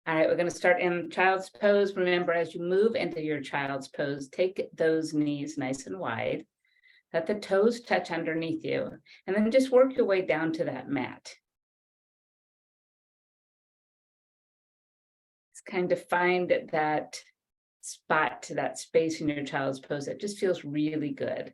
All right, we're going to start in child's pose. Remember, as you move into your child's pose, take those knees nice and wide. Let the toes touch underneath you, and then just work your way down to that mat. Just kind of find that spot, to that space in your child's pose. It just feels really good.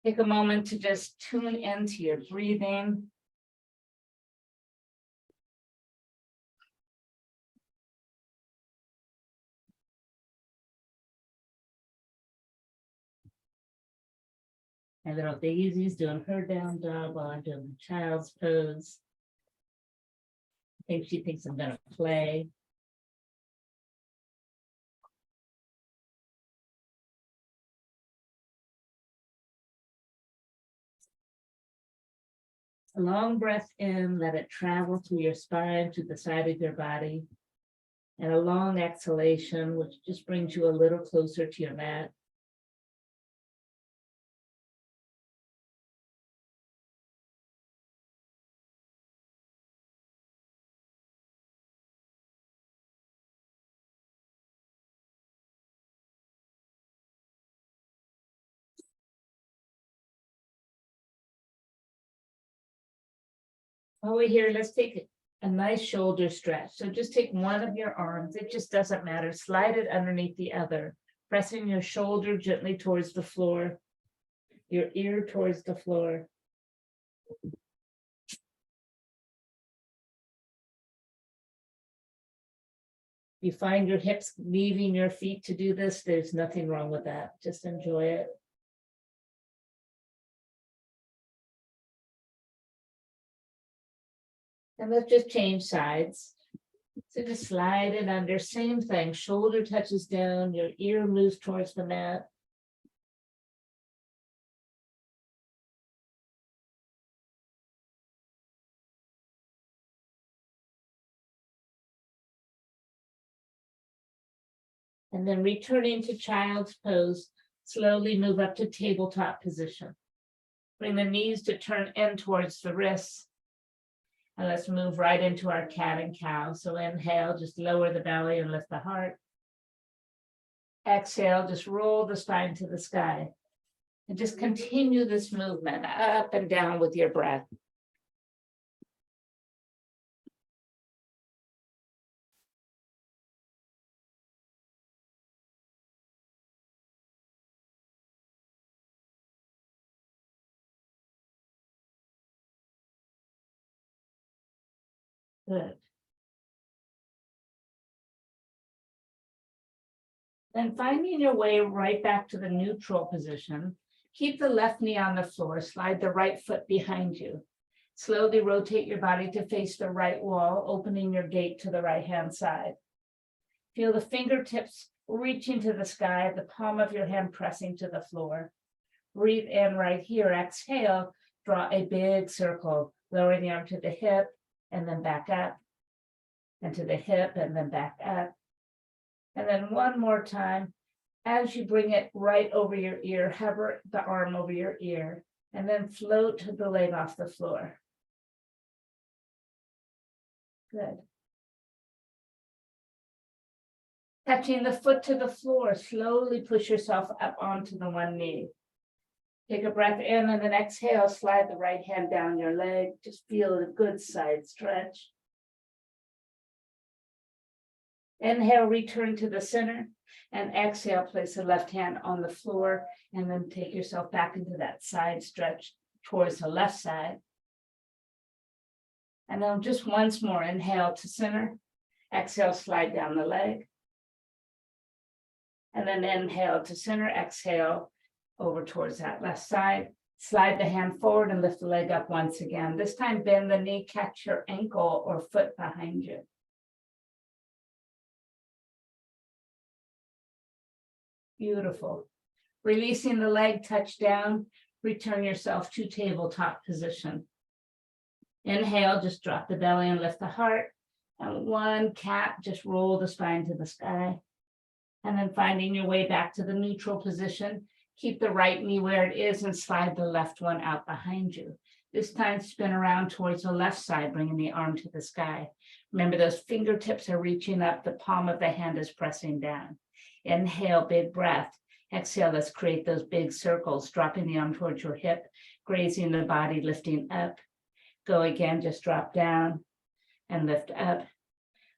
Take a moment to just tune into your breathing. My little Daisy's doing her down dog while I'm doing the child's pose. I think she thinks I'm gonna play. A long breath in, let it travel through your spine to the side of your body. And a long exhalation, which just brings you a little closer to your mat. Over here, let's take a nice shoulder stretch. So just take one of your arms, it just doesn't matter. Slide it underneath the other, pressing your shoulder gently towards the floor, your ear towards the floor. You find your hips leaving your feet to do this, there's nothing wrong with that. Just enjoy it. And let's just change sides. So just slide it under, same thing, shoulder touches down, your ear moves towards the mat. And then returning to child's pose, slowly move up to tabletop position. Bring the knees to turn in towards the wrists. And let's move right into our cat and cow. So inhale, just lower the belly and lift the heart. Exhale, just roll the spine to the sky. And just continue this movement up and down with your breath. Good. Then finding your way right back to the neutral position, keep the left knee on the floor, slide the right foot behind you. Slowly rotate your body to face the right wall, opening your gate to the right-hand side. Feel the fingertips reaching to the sky, the palm of your hand pressing to the floor. Breathe in right here, exhale, draw a big circle, lowering the arm to the hip and then back up, and to the hip and then back up. And then one more time, as you bring it right over your ear, hover the arm over your ear, and then float the leg off the floor. Good. Touching the foot to the floor, slowly push yourself up onto the one knee. Take a breath in and then exhale, slide the right hand down your leg. Just feel a good side stretch. Inhale, return to the center, and exhale, place the left hand on the floor, and then take yourself back into that side stretch towards the left side. And then just once more, inhale to center, exhale, slide down the leg. And then inhale to center, exhale over towards that left side. Slide the hand forward and lift the leg up once again. This time, bend the knee, catch your ankle or foot behind you. Beautiful. Releasing the leg, touch down, return yourself to tabletop position. Inhale, just drop the belly and lift the heart. And one cat, just roll the spine to the sky. And then finding your way back to the neutral position, keep the right knee where it is and slide the left one out behind you. This time, spin around towards the left side, bringing the arm to the sky. Remember, those fingertips are reaching up, the palm of the hand is pressing down. Inhale, big breath. Exhale, let's create those big circles, dropping the arm towards your hip, grazing the body, lifting up. Go again, just drop down and lift up.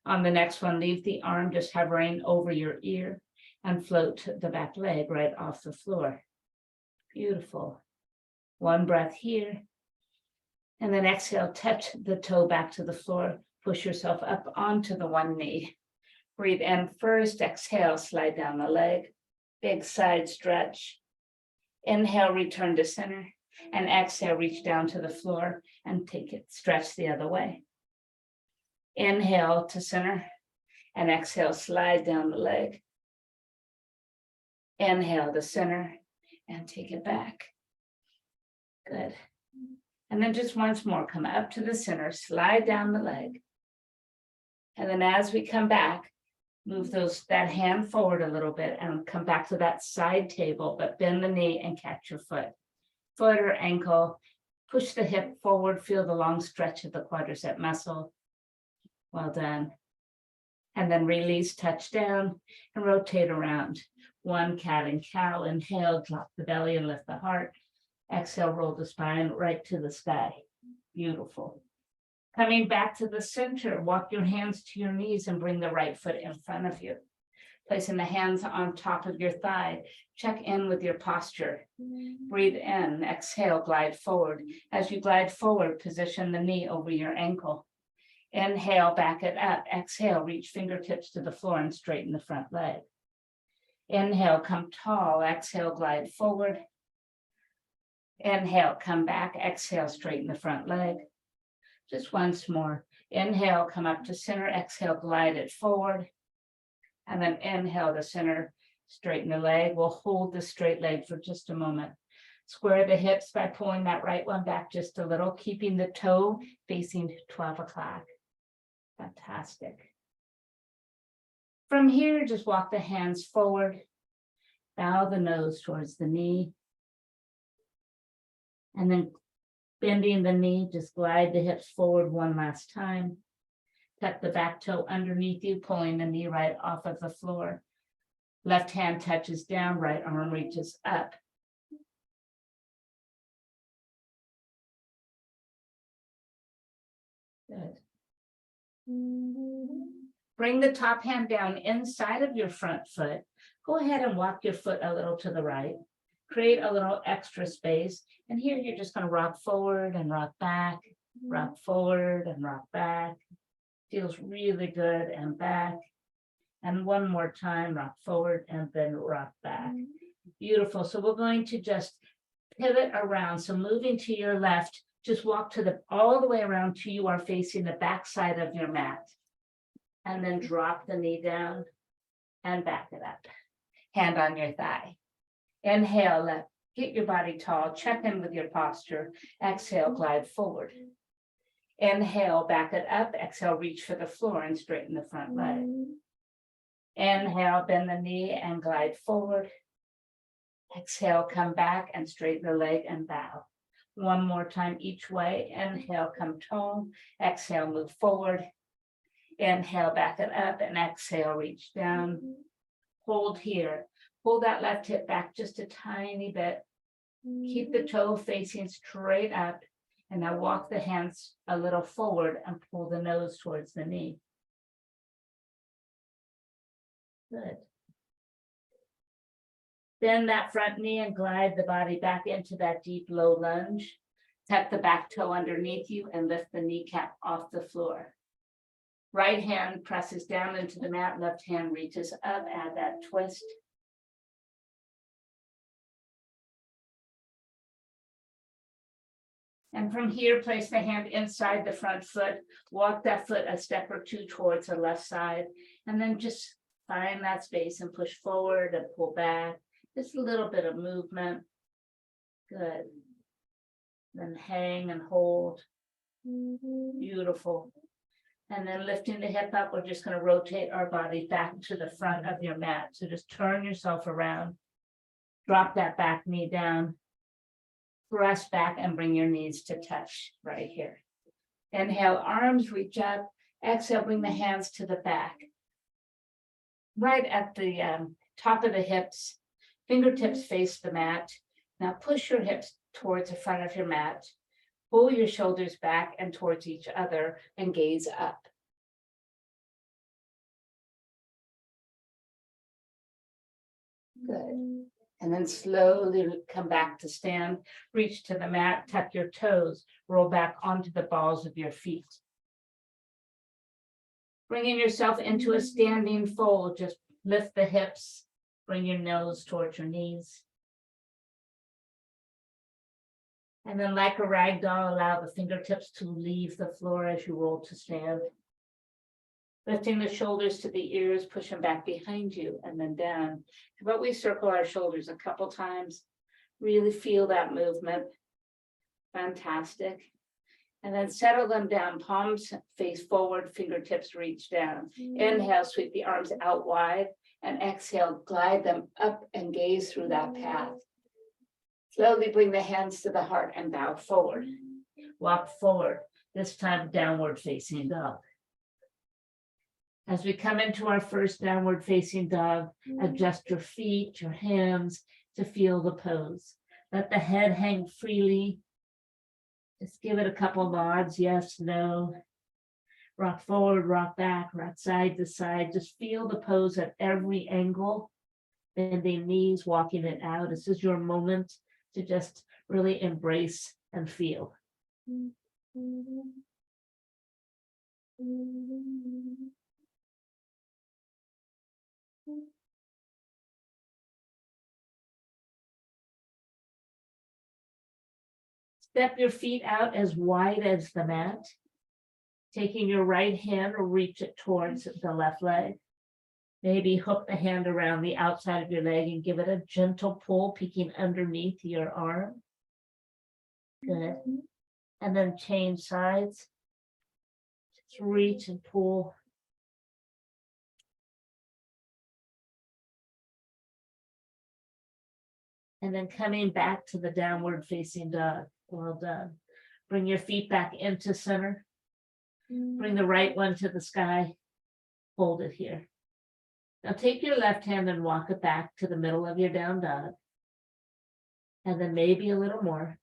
On the next one, leave the arm just hovering over your ear and float the back leg right off the floor. Beautiful. One breath here. And then exhale, touch the toe back to the floor. Push yourself up onto the one knee. Breathe in first, exhale, slide down the leg. Big side stretch. Inhale, return to center. And exhale, reach down to the floor and take it, stretch the other way. Inhale to center. And exhale, slide down the leg. Inhale to center and take it back. Good. And then just once more, come up to the center, slide down the leg. And then as we come back, move that hand forward a little bit and come back to that side table, but bend the knee and catch your foot or ankle. Push the hip forward, feel the long stretch of the quadricep muscle. Well done. And then release, touch down and rotate around. One cat and cow. Inhale, drop the belly and lift the heart. Exhale, roll the spine right to the sky. Beautiful. Coming back to the center, walk your hands to your knees and bring the right foot in front of you. Placing the hands on top of your thigh. Check in with your posture. Breathe in, exhale, glide forward. As you glide forward, position the knee over your ankle. Inhale, back it up. Exhale, reach fingertips to the floor and straighten the front leg. Inhale, come tall. Exhale, glide forward. Inhale, come back. Exhale, straighten the front leg. Just once more. Inhale, come up to center. Exhale, glide it forward. And then inhale to center, straighten the leg. We'll hold the straight leg for just a moment. Square the hips by pulling that right one back just a little, keeping the toe facing 12 o'clock. Fantastic. From here, just walk the hands forward. Bow the nose towards the knee. And then bending the knee, just glide the hips forward one last time. Tuck the back toe underneath you, pulling the knee right off of the floor. Left hand touches down, right arm reaches up. Good. Bring the top hand down inside of your front foot. Go ahead and walk your foot a little to the right. Create a little extra space. And here you're just going to rock forward and rock back, rock forward and rock back. Feels really good, and back. And one more time, rock forward and then rock back. Beautiful. So we're going to just pivot around. So moving to your left, just walk to all the way around till you are facing the back side of your mat. And then drop the knee down and back it up. Hand on your thigh. Inhale, get your body tall, check in with your posture. Exhale, glide forward. Inhale, back it up. Exhale, reach for the floor and straighten the front leg. Inhale, bend the knee and glide forward. Exhale, come back and straighten the leg and bow. One more time each way. Inhale, come tall. Exhale, move forward. Inhale, back it up, and exhale, reach down. Hold here. Pull that left hip back just a tiny bit. Keep the toe facing straight up. And now walk the hands a little forward and pull the nose towards the knee. Good. Bend that front knee and glide the body back into that deep low lunge. Tuck the back toe underneath you and lift the kneecap off the floor. Right hand presses down into the mat, left hand reaches up, add that twist. And from here, place the hand inside the front foot, walk that foot a step or two towards the left side, and then just Find that space and push forward and pull back. Just a little bit of movement. Good. Then hang and hold. Beautiful. And then lifting the hip up, we're just going to rotate our body back to the front of your mat. So just turn yourself around. Drop that back knee down. Press back and bring your knees to touch right here. Inhale, arms reach up. Exhale, bring the hands to the back. Right at the top of the hips. Fingertips face the mat. Now push your hips towards the front of your mat. Pull your shoulders back and towards each other and gaze up. Good. And then slowly come back to stand, reach to the mat, tuck your toes, roll back onto the balls of your feet. Bringing yourself into a standing fold, just lift the hips, bring your nose towards your knees. And then like a rag doll, allow the fingertips to leave the floor as you roll to stand. Lifting the shoulders to the ears, push them back behind you and then down. How about we circle our shoulders a couple times? Really feel that movement. Fantastic. And then settle them down, palms face forward, fingertips reach down. Inhale, sweep the arms out wide, and exhale, glide them up and gaze through that path. Slowly bring the hands to the heart and bow forward. Walk forward, this time downward facing dog. As we come into our first downward facing dog, adjust your feet, your hands to feel the pose. Let the head hang freely. Just give it a couple nods, yes, no. Rock forward, rock back, rock side to side. Just feel the pose at every angle. Bending knees, walking it out. This is your moment to just really embrace and feel. Step your feet out as wide as the mat. Taking your right hand or reach it towards the left leg. Maybe hook the hand around the outside of your leg and give it a gentle pull, peeking underneath your arm. Good. And then change sides. Just reach and pull. And then coming back to the downward facing dog. Well done. Bring your feet back into center. Bring the right one to the sky. Hold it here. Now take your left hand and walk it back to the middle of your down dog. And then maybe a little more.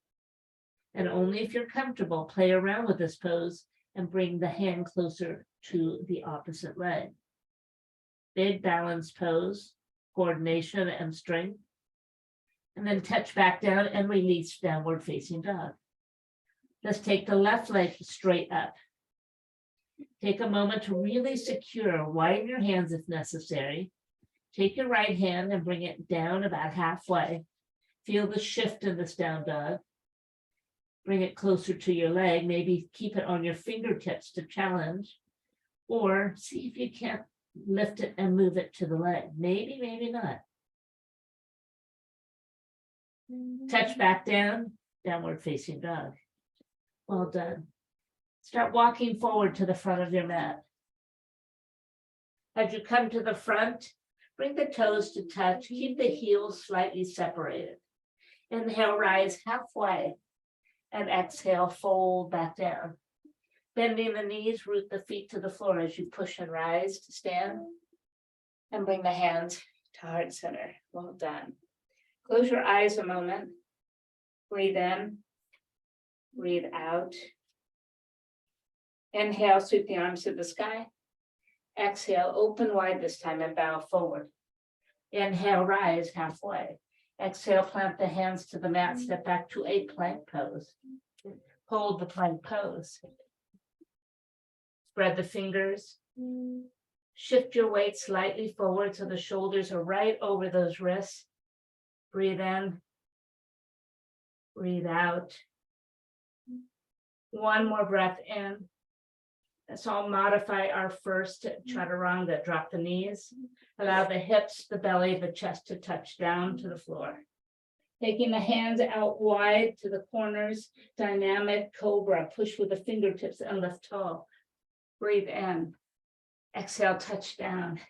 And only if you're comfortable, play around with this pose and bring the hand closer to the opposite leg. Big balanced pose, coordination and strength. And then touch back down and release downward facing dog. Just take the left leg straight up. Take a moment to really secure, widen your hands if necessary. Take your right hand and bring it down about halfway. Feel the shift in this down dog. Bring it closer to your leg. Maybe keep it on your fingertips to challenge. Or see if you can't lift it and move it to the leg. Maybe, maybe not. Touch back down, downward facing dog. Well done. Start walking forward to the front of your mat. As you come to the front, bring the toes to touch. Keep the heels slightly separated. Inhale, rise halfway. And exhale, fold back down. Bending the knees, root the feet to the floor as you push and rise to stand. And bring the hands to heart center. Well done. Close your eyes a moment. Breathe in. Breathe out. Inhale, sweep the arms to the sky. Exhale, open wide this time and bow forward. Inhale, rise halfway. Exhale, plant the hands to the mat, step back to a plank pose. Hold the plank pose. Spread the fingers. Shift your weight slightly forward so the shoulders are right over those wrists. Breathe in. Breathe out. One more breath in. So I'll modify our first chaturanga. Drop the knees, allow the hips, the belly, the chest to touch down to the floor. Taking the hands out wide to the corners, dynamic cobra, push with the fingertips and lift tall. Breathe in, exhale, touch down.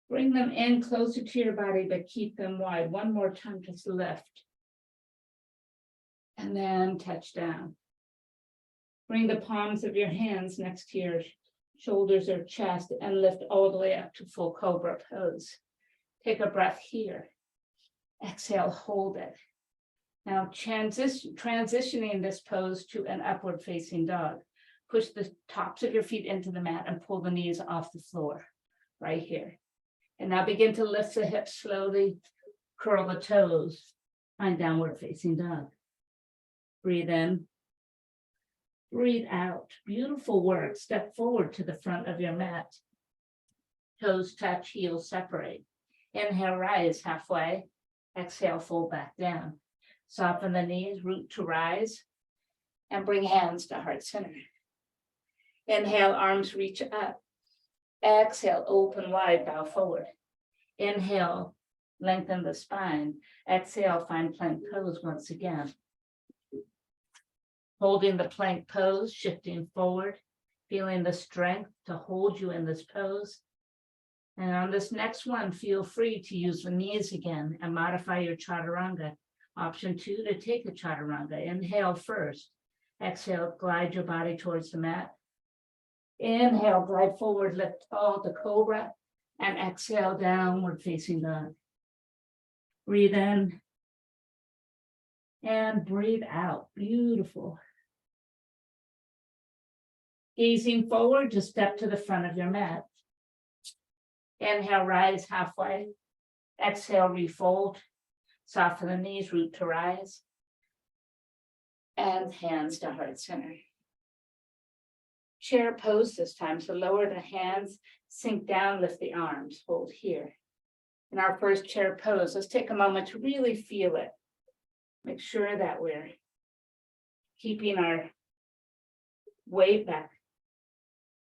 Bring them in closer to your body, but keep them wide. One more time, just lift. And then touch down. Bring the palms of your hands next to your shoulders or chest and lift all the way up to full cobra pose. Take a breath here. Exhale, hold it. Now transitioning this pose to an upward facing dog. Push the tops of your feet into the mat and pull the knees off the floor right here. And now begin to lift the hips slowly, curl the toes, find downward facing dog. Breathe in. Breathe out. Beautiful work. Step forward to the front of your mat. Toes touch, heels separate. Inhale, rise halfway. Exhale, fold back down. Soften the knees, root to rise. And bring hands to heart center. Inhale, arms reach up. Exhale, open wide, bow forward. Inhale, lengthen the spine. Exhale, find plank pose once again. Holding the plank pose, shifting forward, feeling the strength to hold you in this pose. And on this next one, feel free to use the knees again and modify your chaturanga. Option 2, to take a chaturanga. Inhale first. Exhale, glide your body towards the mat. Inhale, glide forward, lift tall to cobra. And exhale, downward facing dog. Breathe in. And breathe out. Beautiful. Gazing forward, just step to the front of your mat. Inhale, rise halfway. Exhale, refold. Soften the knees, root to rise. And hands to heart center. Chair pose this time, so lower the hands, sink down, lift the arms, hold here. In our first chair pose, let's take a moment to really feel it. Make sure that we're keeping our weight back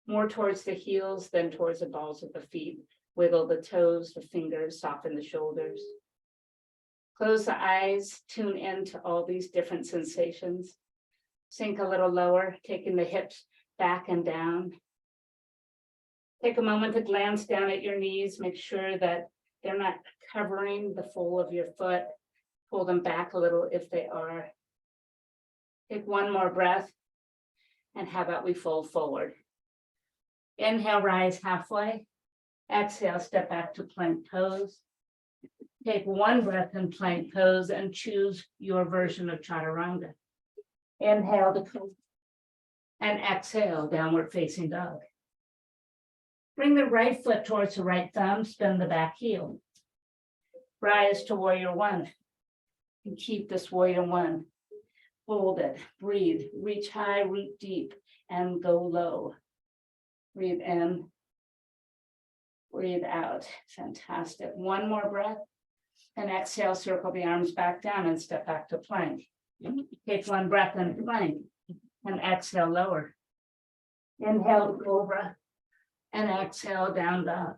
more towards the heels than towards the balls of the feet. Wiggle the toes, the fingers, soften the shoulders. Close the eyes, tune into all these different sensations. Sink a little lower, taking the hips back and down. Take a moment to glance down at your knees. Make sure that they're not covering the full of your foot. Pull them back a little if they are. Take one more breath. And how about we fold forward? Inhale, rise halfway. Exhale, step back to plank pose. Take one breath in plank pose and choose your version of chaturanga. Inhale to cobra. And exhale, downward facing dog. Bring the right foot towards the right thumb, spin the back heel. Rise to warrior one. And keep this warrior one. Hold it, breathe, reach high, root deep, and go low. Breathe in, breathe out. Fantastic. One more breath. And exhale, circle the arms back down and step back to plank. Take one breath in plank. And exhale, lower. Inhale, cobra. And exhale, down dog.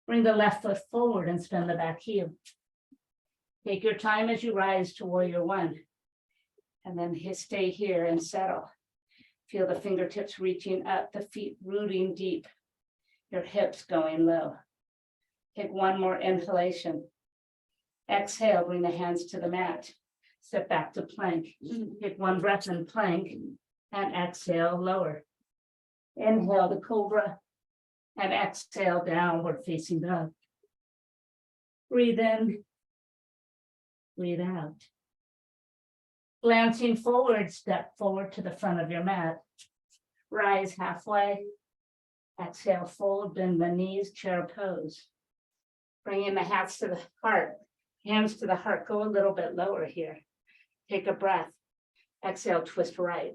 Bring the left foot forward and spin the back heel. Take your time as you rise to warrior one. And then stay here and settle. Feel the fingertips reaching up, the feet rooting deep, your hips going low. Take one more inhalation. Exhale, bring the hands to the mat. Step back to plank. Take one breath in plank and exhale, lower. Inhale to cobra and exhale, downward facing dog. Breathe in, breathe out. Glancing forward, step forward to the front of your mat. Rise halfway. Exhale, fold, bend the knees, chair pose. Bringing the hands to the heart. Hands to the heart, go a little bit lower here. Take a breath. Exhale, twist right.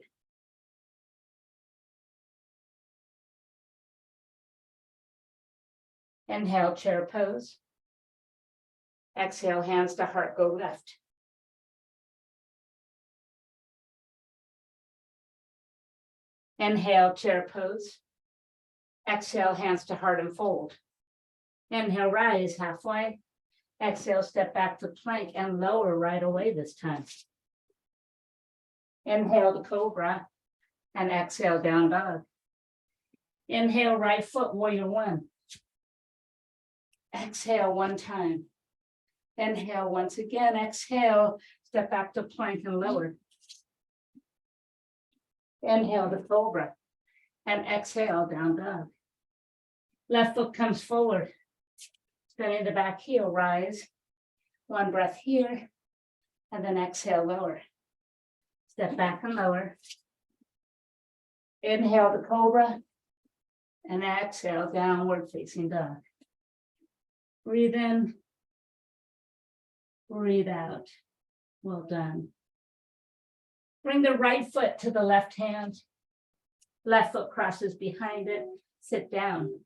Inhale, chair pose. Exhale, hands to heart, go left. Inhale, chair pose. Exhale, hands to heart and fold. Inhale, rise halfway. Exhale, step back to plank and lower right away this time. Inhale to cobra and exhale, down dog. Inhale, right foot, warrior one. Exhale one time. Inhale once again, exhale, step back to plank and lower. Inhale to cobra and exhale, down dog. Left foot comes forward. Spinning the back heel, rise. One breath here, and then exhale, lower. Step back and lower. Inhale to cobra, and exhale, downward facing dog. Breathe in, breathe out. Well done. Bring the right foot to the left hand. Left foot crosses behind it. Sit down.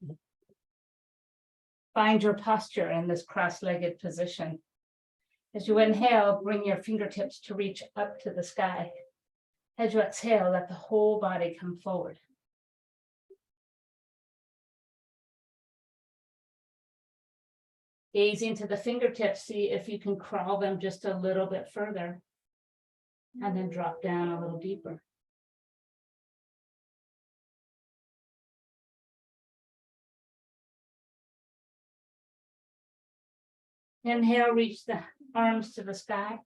Find your posture in this cross-legged position. As you inhale, bring your fingertips to reach up to the sky. As you exhale, let the whole body come forward. Gazing to the fingertips, see if you can crawl them just a little bit further, and then drop down a little deeper. Inhale, reach the arms to the sky.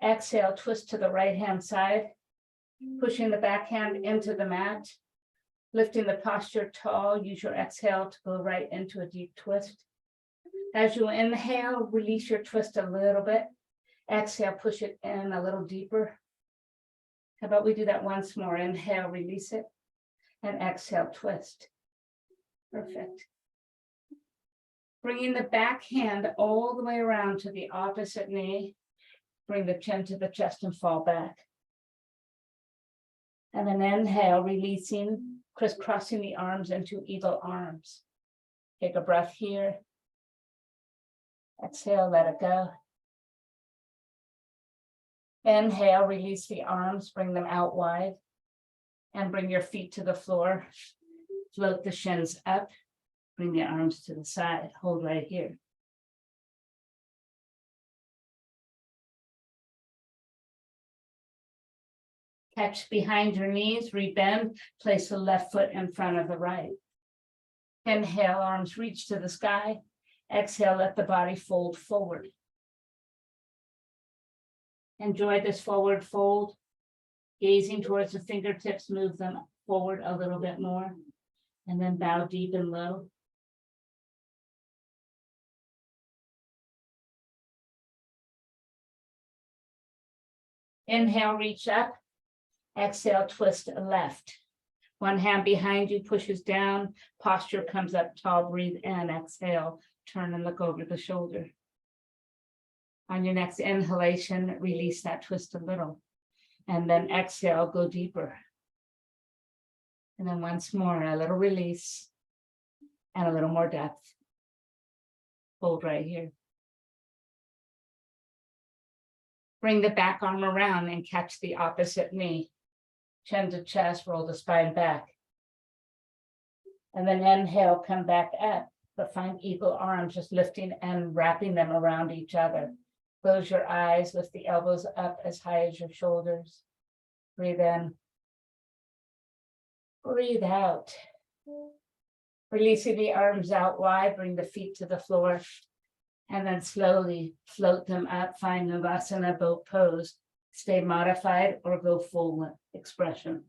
Exhale, twist to the right hand side, pushing the back hand into the mat, lifting the posture tall. Use your exhale to go right into a deep twist. As you inhale, release your twist a little bit. Exhale, push it in a little deeper. How about we do that once more? Inhale, release it, and exhale, twist. Perfect. Bringing the back hand all the way around to the opposite knee. Bring the chin to the chest and fall back. And then inhale, releasing, crisscrossing the arms into eagle arms. Take a breath here. Exhale, let it go. Inhale, release the arms, bring them out wide. And bring your feet to the floor. Float the shins up. Bring the arms to the side. Hold right here. Catch behind your knees, rebend, place the left foot in front of the right. Inhale, arms reach to the sky. Exhale, let the body fold forward. Enjoy this forward fold. Gazing towards the fingertips, move them forward a little bit more. And then bow deep and low. Inhale, reach up. Exhale, twist left. One hand behind you pushes down. Posture comes up tall. Breathe in. Exhale, turn and look over the shoulder. On your next inhalation, release that twist a little. And then exhale, go deeper. And then once more, a little release and a little more depth. Hold right here. Bring the back arm around and catch the opposite knee. Chin to chest, roll the spine back. And then inhale, come back up, but find eagle arms, just lifting and wrapping them around each other. Close your eyes, lift the elbows up as high as your shoulders. Breathe in. Breathe out. Releasing the arms out wide, bring the feet to the floor. And then slowly float them up, find Navasana boat pose. Stay modified or go full expression.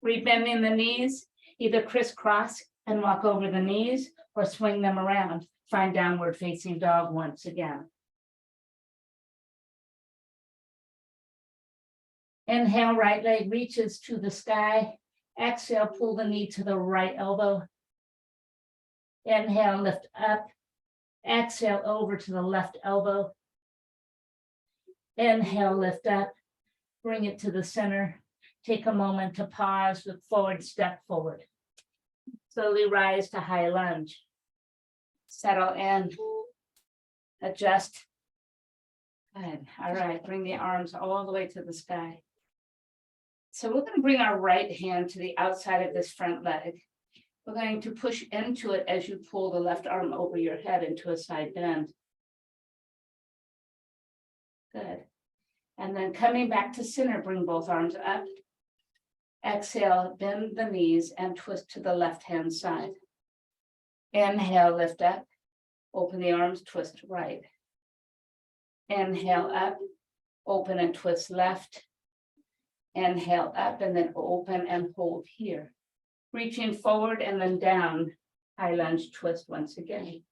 Rebending the knees, either crisscross and walk over the knees or swing them around. Find downward facing dog once again. Inhale, right leg reaches to the sky. Exhale, pull the knee to the right elbow. Inhale, lift up. Exhale, over to the left elbow. Inhale, lift up. Bring it to the center. Take a moment to pause, look forward, step forward. Slowly rise to high lunge. Settle in. Adjust. Good. All right, bring the arms all the way to the sky. So we're going to bring our right hand to the outside of this front leg. We're going to push into it as you pull the left arm over your head into a side bend. Good. And then coming back to center, bring both arms up. Exhale, bend the knees and twist to the left-hand side. Inhale, lift up. Open the arms, twist right. Inhale up, open and twist left. Inhale up and then open and hold here. Reaching forward and then down, high lunge twist once again.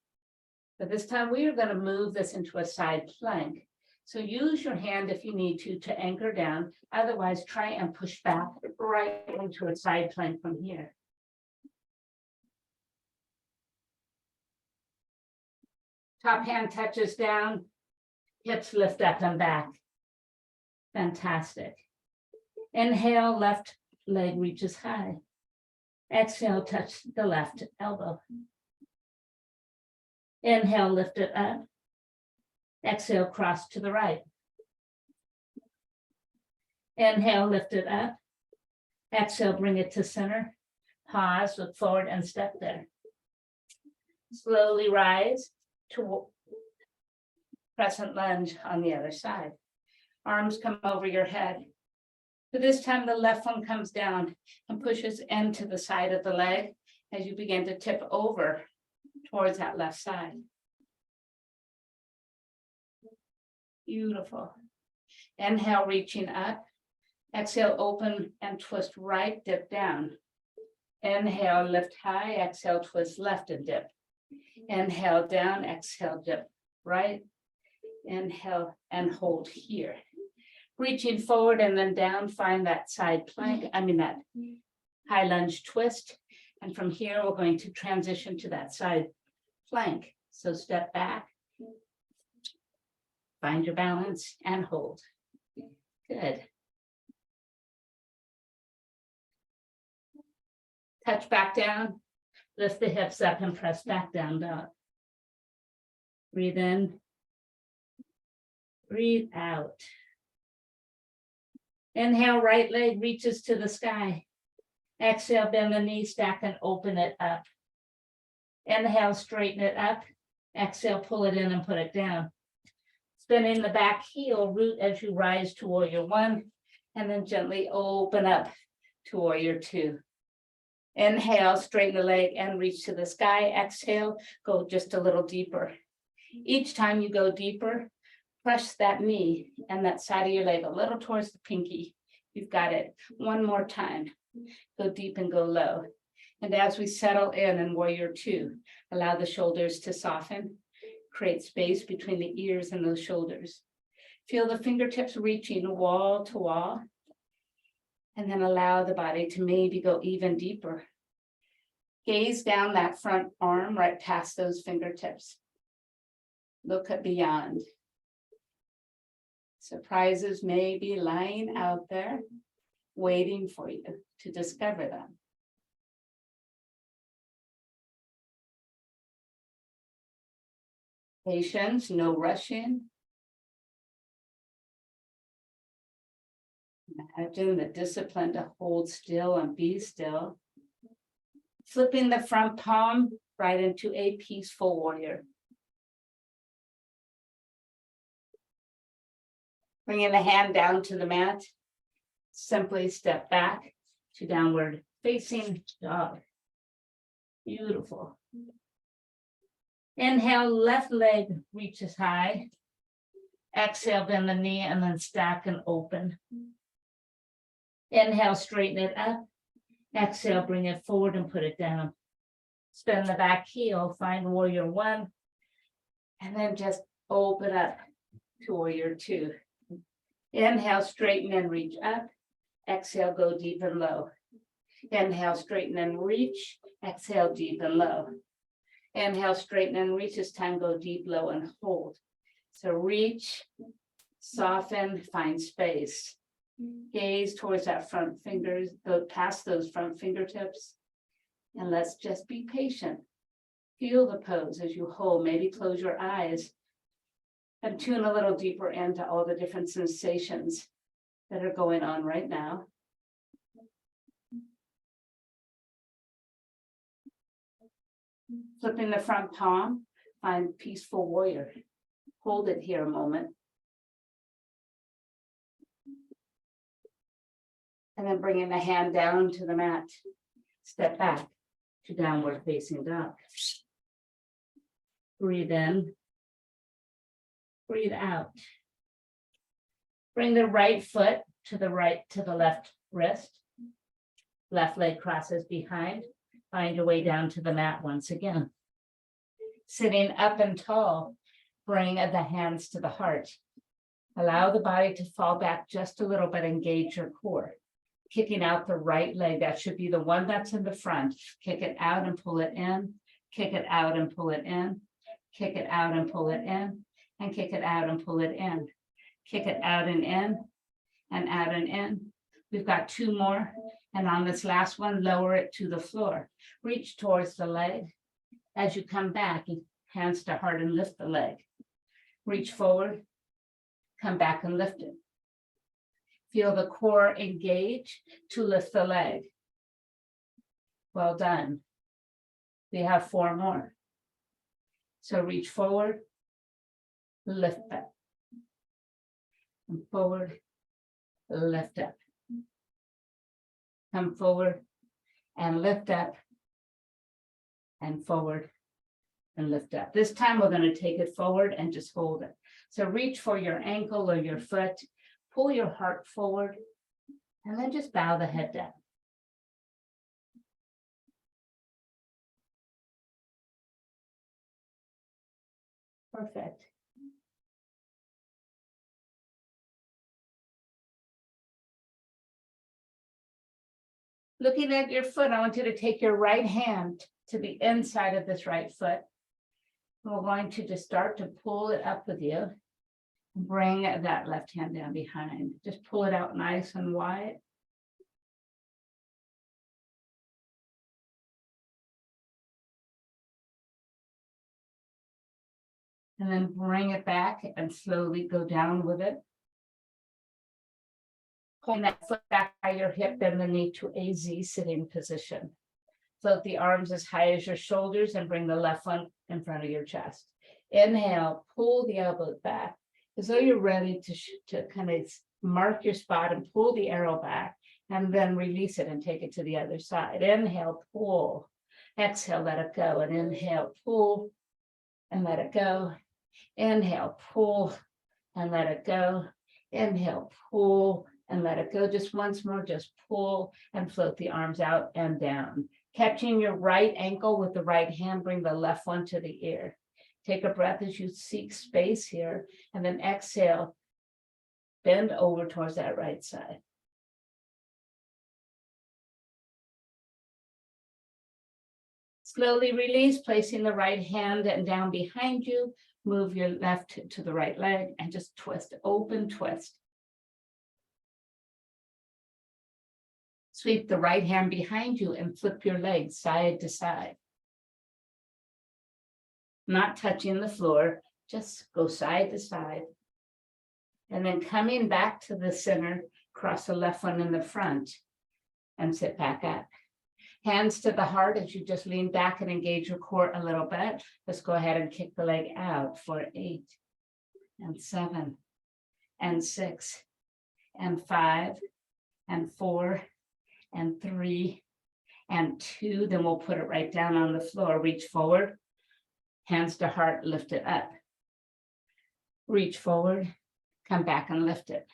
But this time we are going to move this into a side plank. So use your hand if you need to anchor down. Otherwise, try and push back right into a side plank from here. Top hand touches down, hips lift up and back. Fantastic. Inhale, left leg reaches high. Exhale, touch the left elbow. Inhale, lift it up. Exhale, cross to the right. Inhale, lift it up. Exhale, bring it to center. Pause, look forward and step there. Slowly rise to crescent lunge on the other side. Arms come over your head. But this time the left one comes down and pushes into the side of the leg as you begin to tip over towards that left side. Beautiful. Inhale, reaching up. Exhale, open and twist right, dip down. Inhale, lift high. Exhale, twist left and dip. Inhale, down. Exhale, dip right. Inhale and hold here. Reaching forward and then down, find that side plank, that high lunge twist. And from here, we're going to transition to that side plank. So step back, find your balance and hold. Good. Touch back down, lift the hips up and press back down, dog. Breathe in, breathe out. Inhale, right leg reaches to the sky. Exhale, bend the knee, stack and open it up. Inhale, straighten it up. Exhale, pull it in and put it down. Spinning the back heel, root as you rise to warrior one, and then gently open up to warrior two. Inhale, straighten the leg and reach to the sky. Exhale, go just a little deeper. Each time you go deeper, press that knee and that side of your leg a little towards the pinky. You've got it. One more time. Go deep and go low. And as we settle in warrior two, allow the shoulders to soften. Create space between the ears and those shoulders. Feel the fingertips reaching wall to wall. And then allow the body to maybe go even deeper. Gaze down that front arm right past those fingertips. Look at beyond. Surprises may be lying out there, waiting for you to discover them. Patience, no rushing. Imagine the discipline to hold still and be still. Flipping the front palm right into a peaceful warrior. Bringing the hand down to the mat. Simply step back to downward facing dog. Beautiful. Inhale, left leg reaches high. Exhale, bend the knee and then stack and open. Inhale, straighten it up. Exhale, bring it forward and put it down. Spin the back heel, find warrior one. And then just open up to warrior two. Inhale, straighten and reach up. Exhale, go deep and low. Inhale, straighten and reach. Exhale, deep and low. Inhale, straighten and reach. This time, go deep, low, and hold. So reach, soften, find space. Gaze towards that front fingers, go past those front fingertips. And let's just be patient. Feel the pose as you hold. Maybe close your eyes. And tune a little deeper into all the different sensations that are going on right now. Flipping the front palm, find peaceful warrior. Hold it here a moment. And then bringing the hand down to the mat. Step back to downward facing dog. Breathe in. Breathe out. Bring the right foot to the left wrist. Left leg crosses behind. Find your way down to the mat once again. Sitting up and tall, bring the hands to the heart. Allow the body to fall back just a little bit, engage your core. Kicking out the right leg, that should be the one that's in the front. Kick it out and pull it in. Kick it out and pull it in. Kick it out and pull it in. And kick it out and pull it in. Kick it out and in. And out and in. We've got two more. And on this last one, lower it to the floor. Reach towards the leg. As you come back, hands to heart and lift the leg. Reach forward. Come back and lift it. Feel the core engage to lift the leg. Well done. We have four more. So reach forward, lift up. Come forward, lift up. Come forward and lift up. And forward and lift up. This time we're going to take it forward and just hold it. So reach for your ankle or your foot. Pull your heart forward, and then just bow the head down. Perfect. Looking at your foot, I want you to take your right hand to the inside of this right foot. We're going to just start to pull it up with you. Bring that left hand down behind. Just pull it out nice and wide. And then bring it back and slowly go down with it. Pulling that foot back by your hip, bend the knee to a Z sitting position. Float the arms as high as your shoulders and bring the left one in front of your chest. Inhale, pull the elbows back as though you're ready to kind of mark your spot and pull the arrow back, and then release it and take it to the other side. Inhale, pull. Exhale, let it go. And inhale, pull and let it go. Inhale, pull and let it go. Inhale, pull and let it go. Just once more, just pull and float the arms out and down. Catching your right ankle with the right hand, bring the left one to the ear. Take a breath as you seek space here, and then exhale, bend over towards that right side. Slowly release, placing the right hand and down behind you. Move your left to the right leg and just twist, open twist. Sweep the right hand behind you and flip your legs side to side. Not touching the floor, just go side to side. And then coming back to the center, cross the left one in the front and sit back up. Hands to the heart as you just lean back and engage your core a little bit. Let's go ahead and kick the leg out for 8 and 7 and 6 and 5 and 4 and 3 and 2. Then we'll put it right down on the floor. Reach forward. Hands to heart, lift it up. Reach forward, come back and lift it.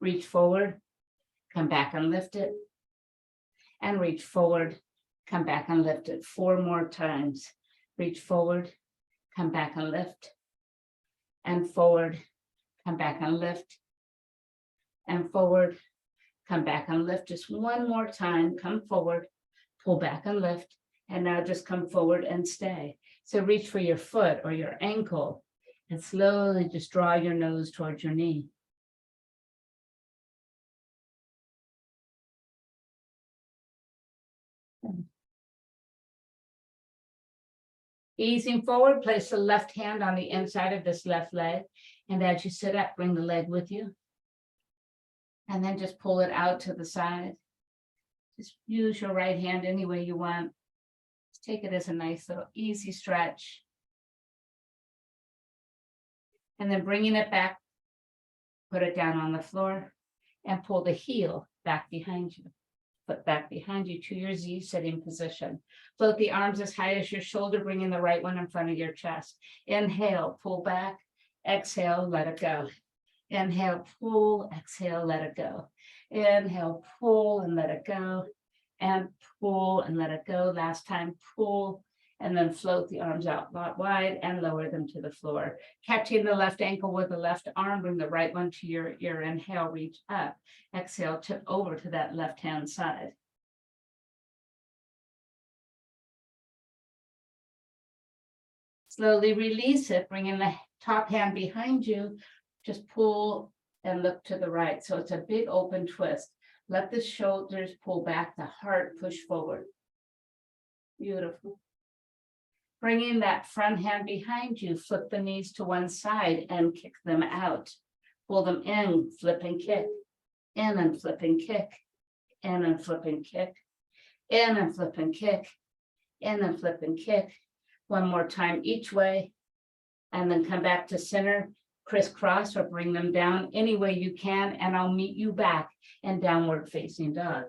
Reach forward, come back and lift it. And reach forward, come back and lift it. 4 more times. Reach forward, come back and lift. And forward, come back and lift. And forward, come back and lift. Just one more time, come forward, pull back and lift. And now just come forward and stay. So reach for your foot or your ankle and slowly just draw your nose towards your knee. Easing forward, place the left hand on the inside of this left leg. And as you sit up, bring the leg with you. And then just pull it out to the side. Just use your right hand any way you want. Just take it as a nice little easy stretch. And then bringing it back, put it down on the floor and pull the heel back behind you. Foot back behind you to your Z sitting position. Float the arms as high as your shoulder, bringing the right one in front of your chest. Inhale, pull back. Exhale, let it go. Inhale, pull. Exhale, let it go. Inhale, pull and let it go. And pull and let it go. Last time, pull. And then float the arms out wide and lower them to the floor. Catching the left ankle with the left arm, bring the right one to your ear. Inhale, reach up. Exhale, tip over to that left-hand side. Slowly release it, bringing the top hand behind you. Just pull and look to the right. So it's a big open twist. Let the shoulders pull back, the heart push forward. Beautiful. Bringing that front hand behind you, flip the knees to one side and kick them out. Pull them in, flip and kick. In and flip and kick. In and flip and kick. In and flip and kick. In and flip and kick. One more time each way. And then come back to center, crisscross or bring them down any way you can. And I'll meet you back in downward facing dog.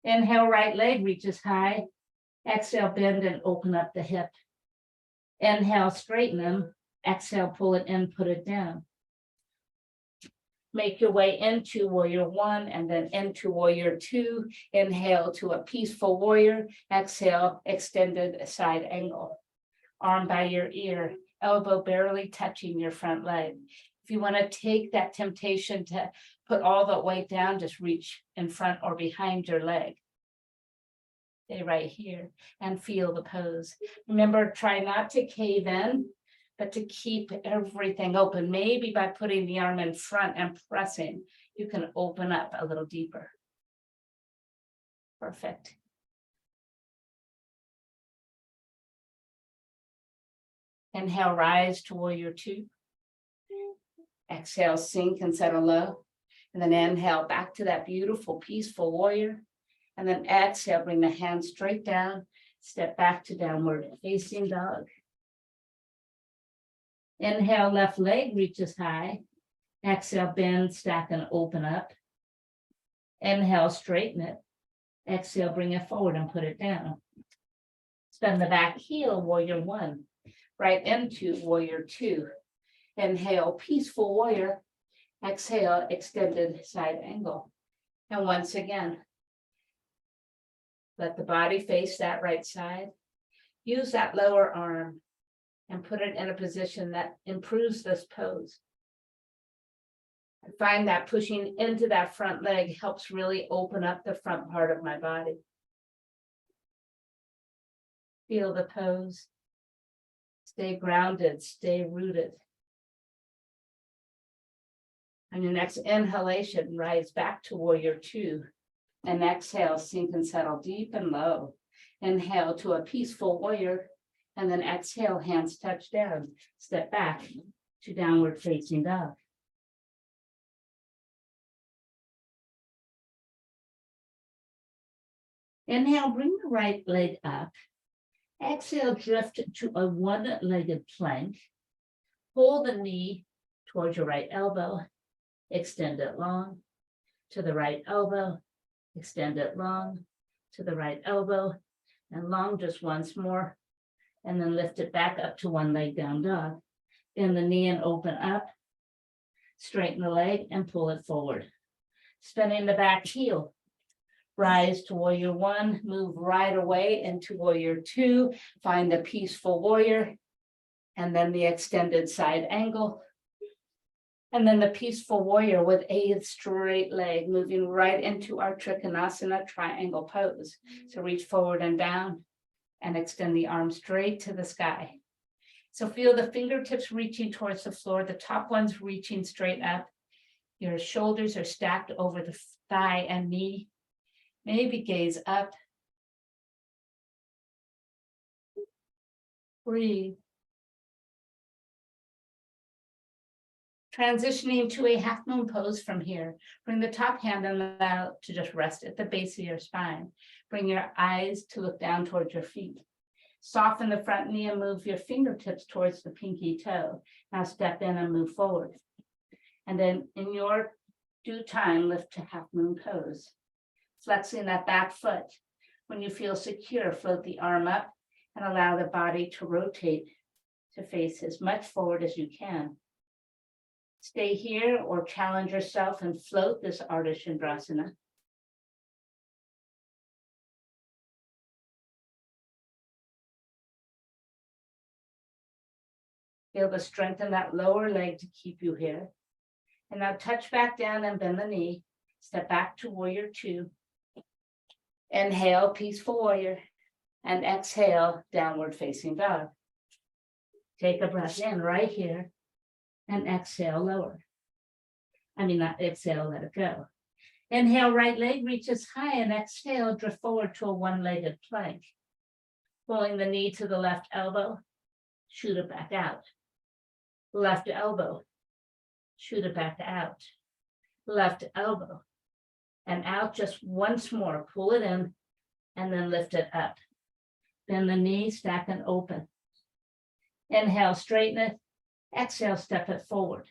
Inhale, right leg reaches high. Exhale, bend and open up the hip. Inhale, straighten them. Exhale, pull it in, put it down. Make your way into warrior one and then into warrior two. Inhale to a peaceful warrior. Exhale, extended side angle. Arm by your ear, elbow barely touching your front leg. If you want to take that temptation to put all the weight down, just reach in front or behind your leg. Stay right here and feel the pose. Remember, try not to cave in, but to keep everything open. Maybe by putting the arm in front and pressing, you can open up a little deeper. Perfect. Inhale, rise to warrior two. Exhale, sink and settle low. And then inhale back to that beautiful, peaceful warrior. And then exhale, bring the hands straight down. Step back to downward facing dog. Inhale, left leg reaches high. Exhale, bend, stack, and open up. Inhale, straighten it. Exhale, bring it forward and put it down. Spin the back heel, warrior one. Right into warrior two. Inhale, peaceful warrior. Exhale, extended side angle. And once again, let the body face that right side. Use that lower arm and put it in a position that improves this pose. I find that pushing into that front leg helps really open up the front part of my body. Feel the pose. Stay grounded, stay rooted. On your next inhalation, rise back to warrior two. And exhale, sink and settle deep and low. Inhale to a peaceful warrior. And then exhale, hands touch down. Step back to downward facing dog. Inhale, bring the right leg up. Exhale, drift to a one-legged plank. Pull the knee towards your right elbow. Extend it long to the right elbow. Extend it long to the right elbow. And long just once more. And then lift it back up to one leg down dog. Bend the knee and open up. Straighten the leg and pull it forward. Spinning the back heel. Rise to warrior one, move right away into warrior two, find the peaceful warrior, and then the extended side angle. And then the peaceful warrior with a straight leg, moving right into our Trikonasana triangle pose. So reach forward and down and extend the arm straight to the sky. So feel the fingertips reaching towards the floor, the top ones reaching straight up. Your shoulders are stacked over the thigh and knee. Maybe gaze up. Breathe. Transitioning to a half moon pose from here. Bring the top hand and allow to just rest at the base of your spine. Bring your eyes to look down towards your feet. Soften the front knee and move your fingertips towards the pinky toe. Now step in and move forward. And then in your due time, lift to half moon pose. Flexing that back foot. When you feel secure, float the arm up and allow the body to rotate to face as much forward as you can. Stay here or challenge yourself and float this Ardha Chandrasana. Feel the strength in that lower leg to keep you here. And now touch back down and bend the knee. Step back to warrior two. Inhale, peaceful warrior. And exhale, downward facing dog. Take a breath in right here. And exhale, lower. Not exhale, let it go. Inhale, right leg reaches high, and exhale, drift forward to a one-legged plank. Pulling the knee to the left elbow, shoot it back out. Left elbow, shoot it back out. Left elbow, and out just once more. Pull it in, and then lift it up. Bend the knee, stack and open. Inhale, straighten it. Exhale, step it forward.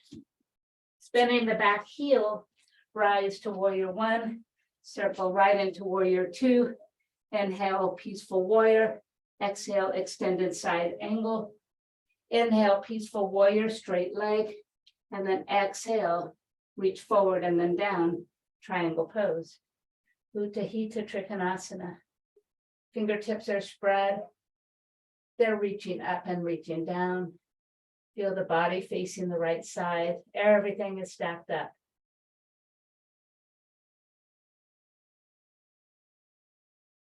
Spinning the back heel, rise to warrior one, circle right into warrior two. Inhale, peaceful warrior. Exhale, extended side angle. Inhale, peaceful warrior, straight leg. And then exhale, reach forward and then down, triangle pose. Utthita Trikonasana. Fingertips are spread. They're reaching up and reaching down. Feel the body facing the right side. Everything is stacked up.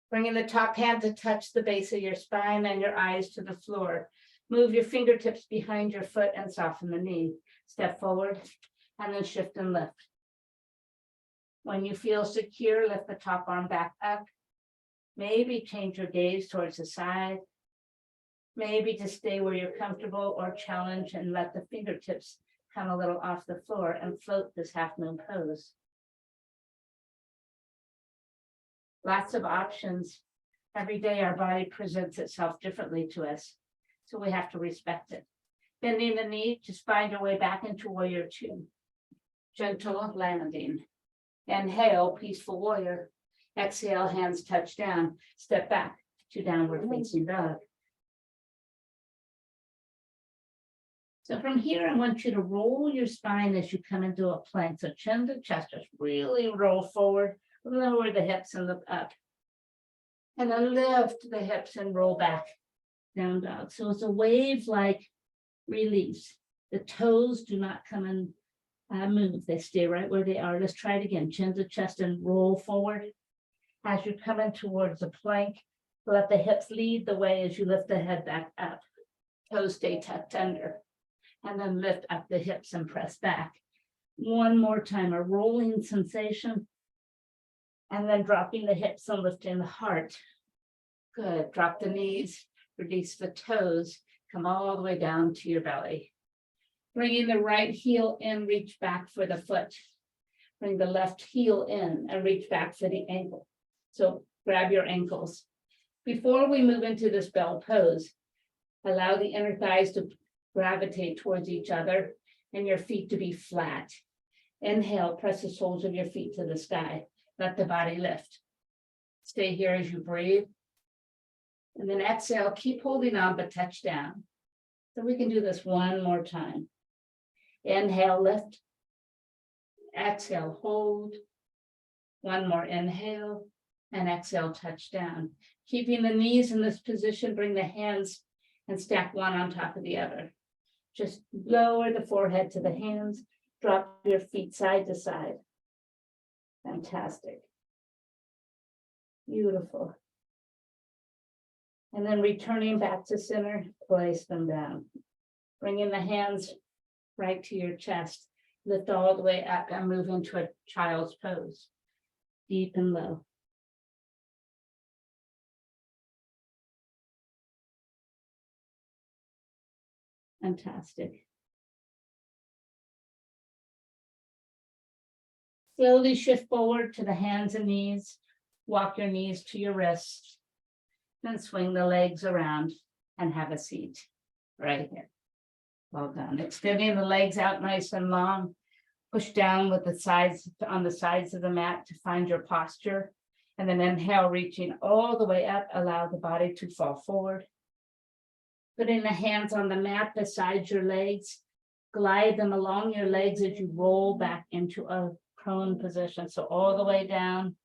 Bringing the top hand to touch the base of your spine and your eyes to the floor. Move your fingertips behind your foot and soften the knee. Step forward and then shift and lift. When you feel secure, lift the top arm back up. Maybe change your gaze towards the side. Maybe to stay where you're comfortable or challenge and let the fingertips come a little off the floor and float this half moon pose. Lots of options. Every day our body presents itself differently to us, so we have to respect it. Bending the knee, just find your way back into warrior two. Gentle landing. Inhale, peaceful warrior. Exhale, hands touch down. Step back to downward facing dog. So from here, I want you to roll your spine as you come into a plank. So chin to chest, just really roll forward, lower the hips and look up. And then lift the hips and roll back, down dog. So it's a wave-like release. The toes do not come and move. They stay right where they are. Let's try it again. Chin to chest and roll forward. As you're coming towards the plank, let the hips lead the way as you lift the head back up. Toes stay tucked under. And then lift up the hips and press back. One more time, a rolling sensation. And then dropping the hips and lifting the heart. Good, drop the knees, release the toes, come all the way down to your belly. Bringing the right heel in, reach back for the foot. Bring the left heel in and reach back for the ankle. So grab your ankles. Before we move into this bell pose, allow the inner thighs to gravitate towards each other and your feet to be flat. Inhale, press the soles of your feet to the sky. Let the body lift. Stay here as you breathe. And then exhale, keep holding on, but touch down. So we can do this one more time. Inhale, lift. Exhale, hold. One more inhale and exhale, touch down. Keeping the knees in this position, bring the hands and stack one on top of the other. Just lower the forehead to the hands, drop your feet side to side. Fantastic. Beautiful. And then returning back to center, place them down. Bringing the hands right to your chest. Lift all the way up and move into a child's pose. Deep and low. Fantastic. Slowly shift forward to the hands and knees. Walk your knees to your wrists. Then swing the legs around and have a seat right here. Well done. Extending the legs out nice and long. Push down with the sides on the sides of the mat to find your posture. And then inhale, reaching all the way up. Allow the body to fall forward. Putting the hands on the mat beside your legs. Glide them along your legs as you roll back into a prone position. So all the way down,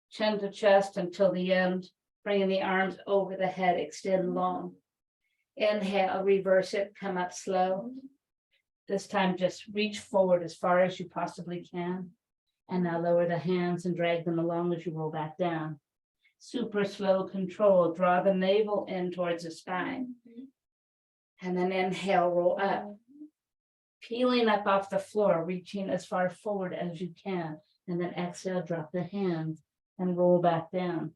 chin to chest until the end. Bringing the arms over the head, extend long. Inhale, reverse it, come up slow. This time just reach forward as far as you possibly can. And now lower the hands and drag them along as you roll back down. Super slow control, draw the navel in towards the spine. And then inhale, roll up. Peeling up off the floor, reaching as far forward as you can. And then exhale, drop the hands and roll back down.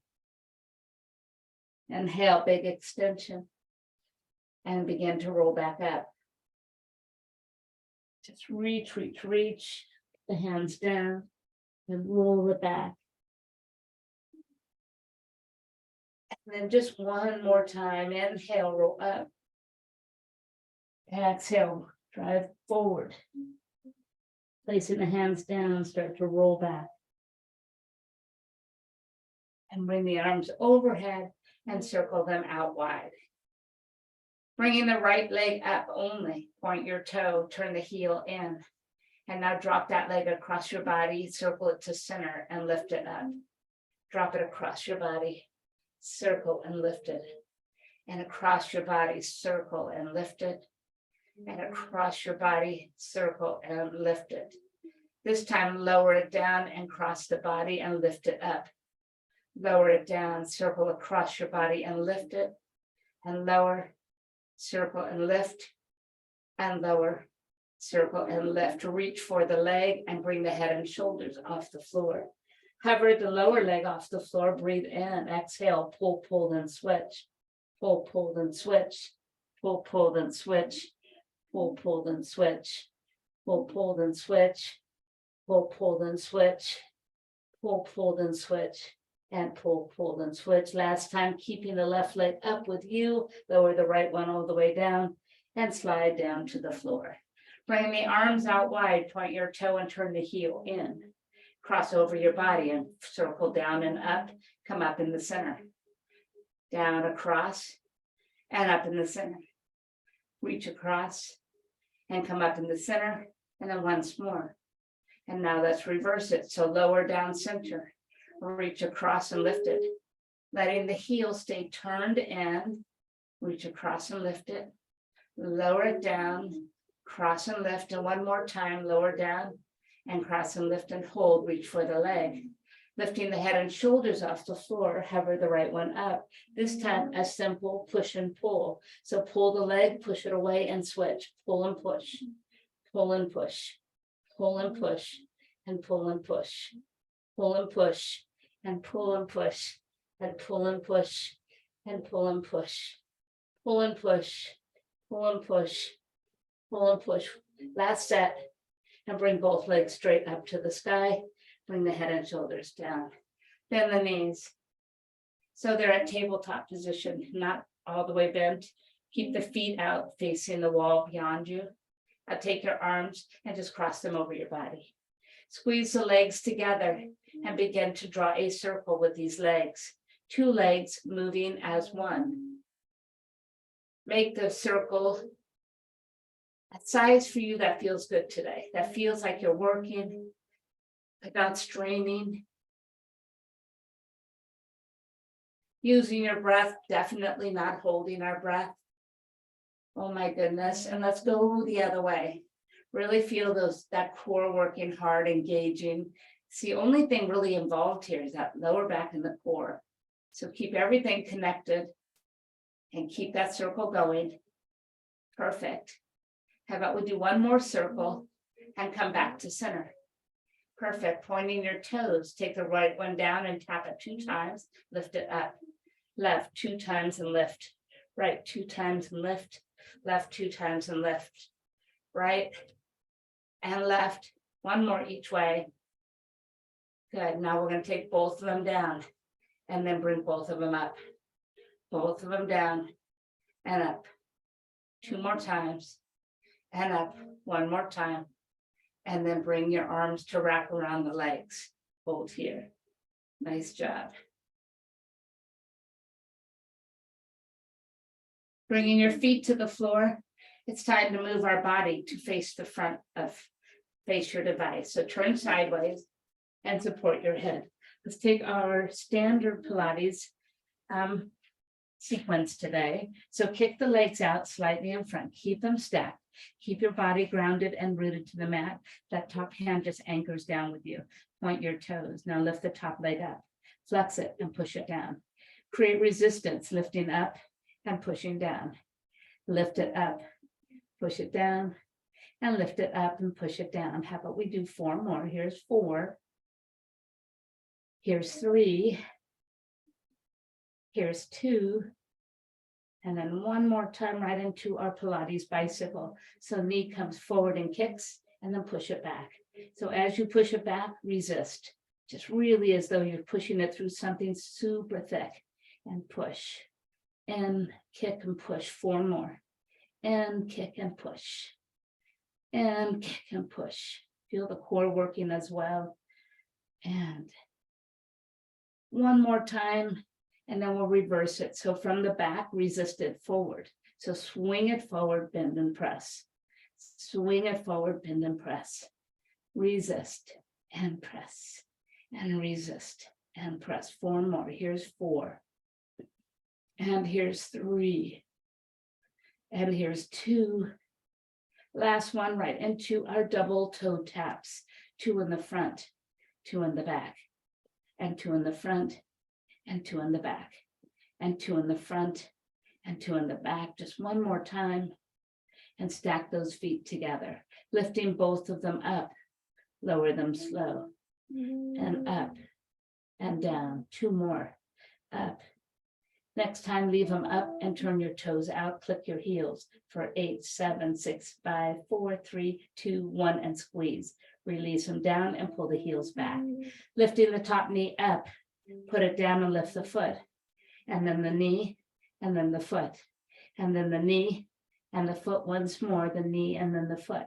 Inhale, big extension. And begin to roll back up. Just reach the hands down and roll it back. And then just one more time, inhale, roll up. Exhale, drive forward. Placing the hands down, start to roll back. And bring the arms overhead and circle them out wide. Bringing the right leg up only, point your toe, turn the heel in. And now drop that leg across your body, circle it to center and lift it up. Drop it across your body, circle and lift it. And across your body, circle and lift it. And across your body, circle and lift it. This time, lower it down and cross the body and lift it up. Lower it down, circle across your body and lift it. And lower, circle and lift, and lower, circle and lift. Reach for the leg and bring the head and shoulders off the floor. Hover the lower leg off the floor, breathe in, exhale, pull, pull, then switch. Pull, pull, then switch. Pull, pull, then switch. Pull, pull, then switch. Pull, pull, then switch. Pull, pull, then switch. Pull, pull, then switch. And pull, pull, then switch. Last time, keeping the left leg up with you, lower the right one all the way down and slide down to the floor. Bring the arms out wide, point your toe and turn the heel in. Cross over your body and circle down and up, come up in the center. Down, across, and up in the center. Reach across and come up in the center, and then once more. And now let's reverse it. So lower down center. Reach across and lift it. Letting the heel stay turned in. Reach across and lift it. Lower it down. Cross and lift. And one more time, lower down. And cross and lift and hold. Reach for the leg. Lifting the head and shoulders off the floor. Hover the right one up. This time, a simple push and pull. So pull the leg, push it away and switch. Pull and push. Pull and push. Pull and push. And pull and push. Pull and push. And pull and push, and pull and push, and pull and push, pull and push, pull and push, pull and push. Last set, and bring both legs straight up to the sky. Bring the head and shoulders down. Bend the knees. So they're at tabletop position, not all the way bent. Keep the feet out facing the wall beyond you. Now take your arms and just cross them over your body. Squeeze the legs together and begin to draw a circle with these legs. Two legs moving as one. Make the circle a size for you that feels good today. That feels like you're working, but not straining. Using your breath, definitely not holding our breath. Oh my goodness. And let's go the other way. Really feel that core working hard, engaging. It's the only thing really involved here is that lower back and the core. So keep everything connected and keep that circle going. Perfect. How about we do one more circle and come back to center? Perfect. Pointing your toes. Take the right one down and tap it 2 times. Lift it up. Left 2 times and lift. Right 2 times and lift. left 2 times and lift, right and left, 1 more each way. Good, now we're going to take both of them down and then bring both of them up, both of them down and up, 2 more times and up, 1 more time, and then bring your arms to wrap around the legs, hold here. Nice job. Bringing your feet to the floor, it's time to move our body to face the front of, face your device. So turn sideways and support your head. Let's take our standard Pilates sequence today. So kick the legs out slightly in front, keep them stacked, keep your body grounded and rooted to the mat. That top hand just anchors down with you. Point your toes. Now lift the top leg up, flex it and push it down. Create resistance, lifting up and pushing down. Lift it up, push it down, and lift it up and push it down. How about we do 4 more? Here's 4. Here's 3. Here's 2. And then 1 more time right into our Pilates bicycle. So knee comes forward and kicks, and then push it back. So as you push it back, resist. Just really as though you're pushing it through something super thick. And push. And kick and push. 4 more. And kick and push. And kick and push. Feel the core working as well. And 1 more time. And then we'll reverse it. So from the back, resist it forward. So swing it forward, bend and press. Swing it forward, bend and press. Resist and press. And resist and press. 4 more. Here's 4. And here's 3. And here's 2. Last one, right into our double toe taps. 2 in the front, 2 in the back, and 2 in the front, and 2 in the back, and 2 in the front, and 2 in the back. Just 1 more time, and stack those feet together, lifting both of them up, lower them slow, and up, and down. 2 more, up. Next time, leave them up and turn your toes out. Click your heels for 8, 7, 6, 5, 4, 3, 2, 1, and squeeze. Release them down and pull the heels back. Lifting the top knee up, put it down and lift the foot. And then the knee, and then the foot. And then the knee, and the foot once more, the knee, and then the foot.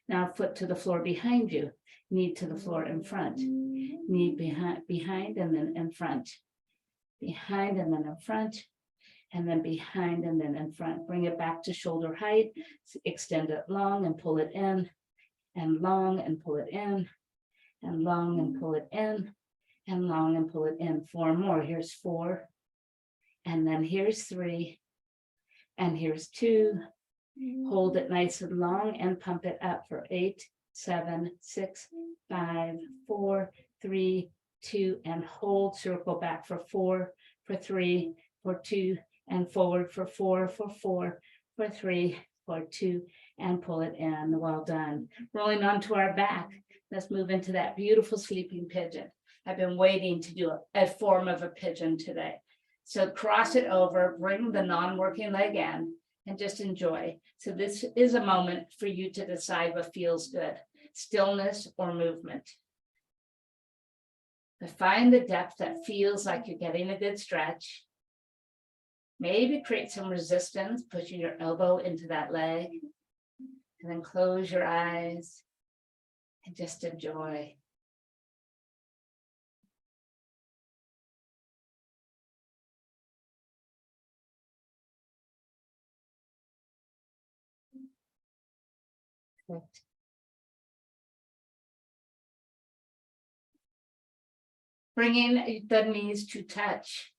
Now foot to the floor behind you, knee to the floor in front. Knee behind and then in front. Behind and then in front, and then behind and then in front. Bring it back to shoulder height, extend it long and pull it in, and long and pull it in, and long and pull it in, and long and pull it in. 4 more. Here's 4, and then here's 3, and here's 2. Hold it nice and long and pump it up for 8, 7, 6, 5, 4, 3, 2, and hold. Circle back for 4, for 3, for 2, and forward for 4, for 4, for 3, for 2, and pull it in. Well done. Rolling onto our back. Let's move into that beautiful sleeping pigeon. I've been waiting to do a form of a pigeon today. So cross it over, bring the non-working leg in, and just enjoy. So this is a moment for you to decide what feels good, stillness or movement. But find the depth that feels like you're getting a good stretch. Maybe create some resistance, pushing your elbow into that leg. And then close your eyes and just enjoy. Good. Bringing the knees to touch.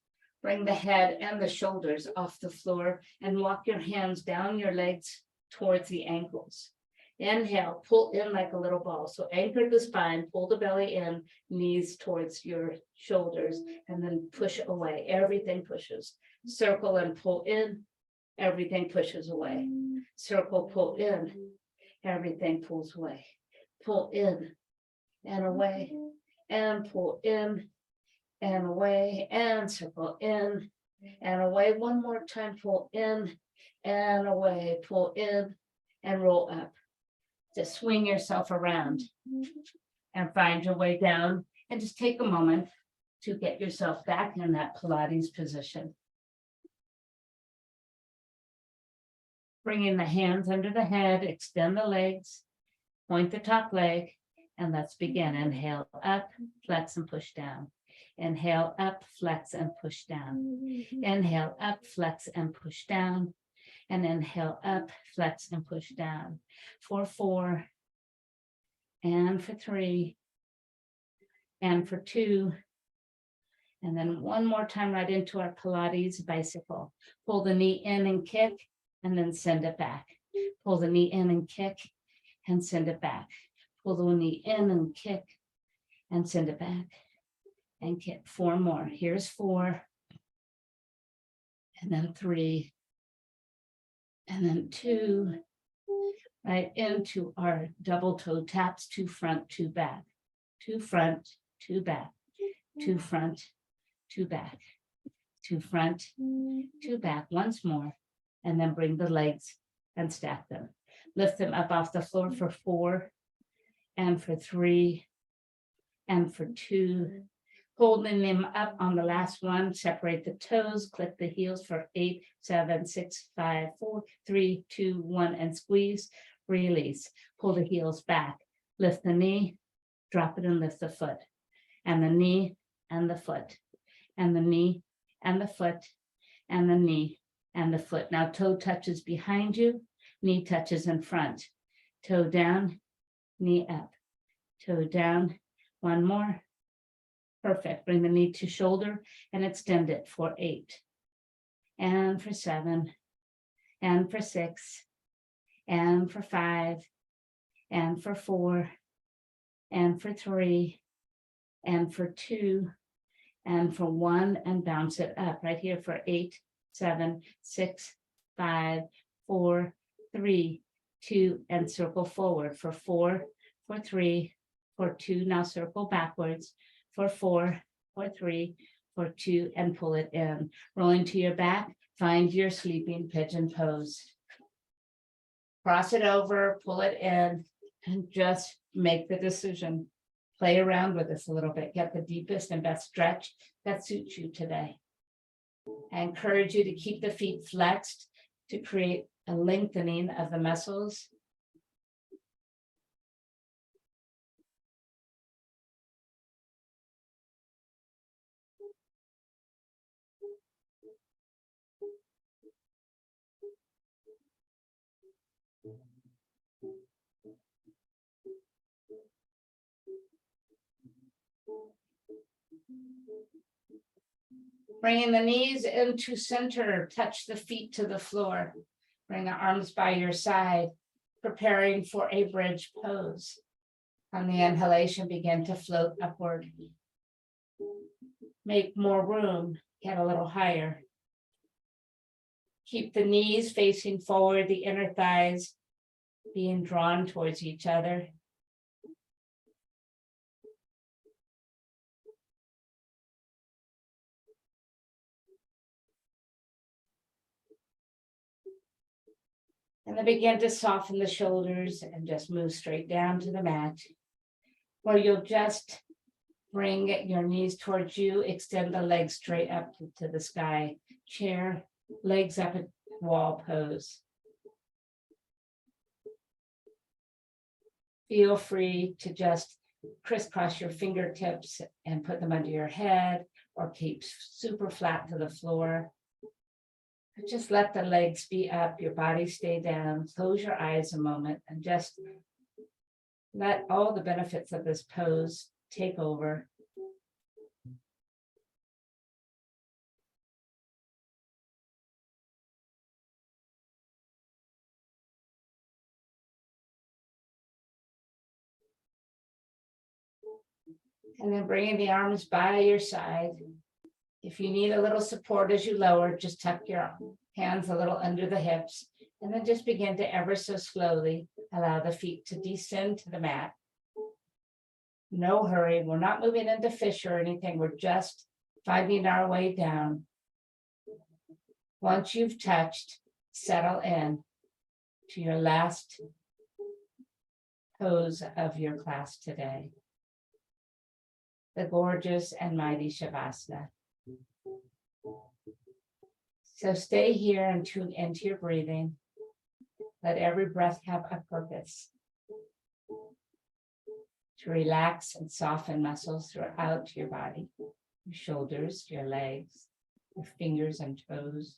Bring the head and the shoulders off the floor and walk your hands down your legs towards the ankles. Inhale, pull in like a little ball. So anchor the spine, pull the belly in, knees towards your shoulders, and then push away. Everything pushes. Circle and pull in, everything pushes away. Circle, pull in, everything pulls away. Pull in and away, and pull in and away, and circle in and away. One more time, pull in and away, pull in and roll up. Just swing yourself around and find your way down, and just take a moment to get yourself back in that Pilates position. Bringing the hands under the head, extend the legs, point the top leg, and let's begin. Inhale up, flex and push down. Inhale up, flex and push down. Inhale up, flex and push down. And inhale up, flex and push down. For 4, and for 3, and for 2. And then one more time right into our Pilates bicycle. Pull the knee in and kick, and then send it back. Pull the knee in and kick, and send it back. Pull the knee in and kick, and send it back. And kick. 4 more. Here's 4. And then 3. And then 2. Right into our double toe taps, 2 front, 2 back. 2 front, 2 back. 2 front, 2 back. 2 front, 2 back. Once more. And then bring the legs and stack them. Lift them up off the floor for 4, and for 3, and for 2. Holding them up on the last one, separate the toes, click the heels for 8, 7, 6, 5, 4, 3, 2, 1, and squeeze, release. Pull the heels back, lift the knee, drop it and lift the foot, and the knee and the foot, and the knee and the foot, and the knee and the foot. Now toe touches behind you, knee touches in front. Toe down, knee up. Toe down. One more. Perfect. Bring the knee to shoulder and extend it for 8. And for 7. And for 6. And for 5. And for 4. And for 3. And for 2. And for 1. And bounce it up right here for 8, 7, 6, 5, 4, 3, 2, and circle forward for 4, for 3, for 2. Now circle backwards for 4, for 3, for 2, and pull it in. Rolling to your back, find your sleeping pigeon pose. Cross it over, pull it in, and just make the decision. Play around with this a little bit. Get the deepest and best stretch that suits you today. I encourage you to keep the feet flexed to create a lengthening of the muscles. Bringing the knees into center, touch the feet to the floor. Bring the arms by your side, preparing for a bridge pose. On the inhalation, begin to float upward. Make more room, get a little higher. Keep the knees facing forward, the inner thighs being drawn towards each other. And then begin to soften the shoulders and just move straight down to the mat, where you'll just bring your knees towards you, extend the legs straight up to the sky. Chair, legs up at wall pose. Feel free to just crisscross your fingertips and put them under your head, or keep super flat to the floor. Just let the legs be up, your body stay down, close your eyes a moment, and just let all the benefits of this pose take over. And then bringing the arms by your side. If you need a little support as you lower, just tuck your hands a little under the hips, and then just begin to ever so slowly allow the feet to descend to the mat. No hurry. We're not moving into fish or anything. We're just finding our way down. Once you've touched, settle in to your last pose of your class today, the gorgeous and mighty Shavasana. So stay here and tune into your breathing. Let every breath have a purpose to relax and soften muscles throughout your body, your shoulders, your legs, your fingers and toes,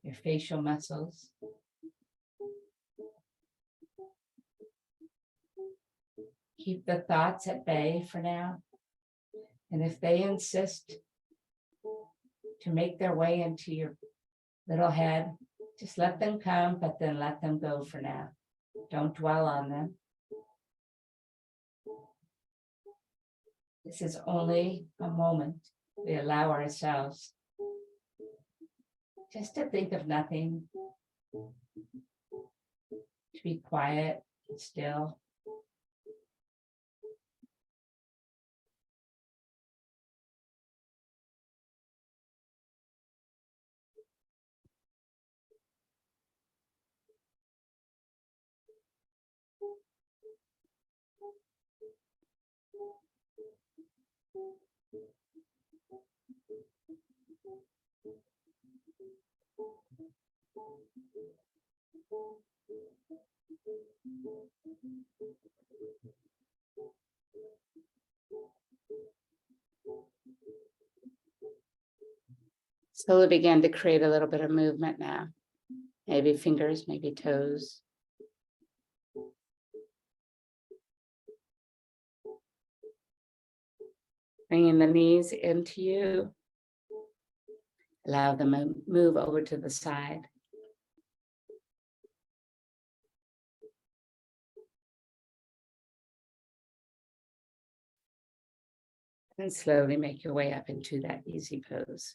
your facial muscles. Keep the thoughts at bay for now. And if they insist to make their way into your little head, just let them come, but then let them go for now. Don't dwell on them. This is only a moment we allow ourselves just to think of nothing, to be quiet and still. Slowly begin to create a little bit of movement now. Maybe fingers, maybe toes. Bringing the knees into you. Allow them to move over to the side. And slowly make your way up into that easy pose.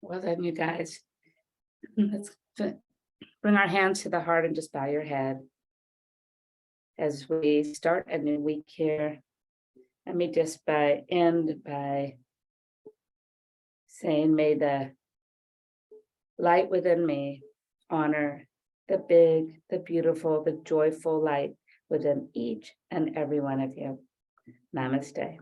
Well then, you guys, let's bring our hands to the heart and just bow your head. As we start a new week here, let me just end by saying, may the light within me honor the big, the beautiful, the joyful light within each and every one of you. Namaste.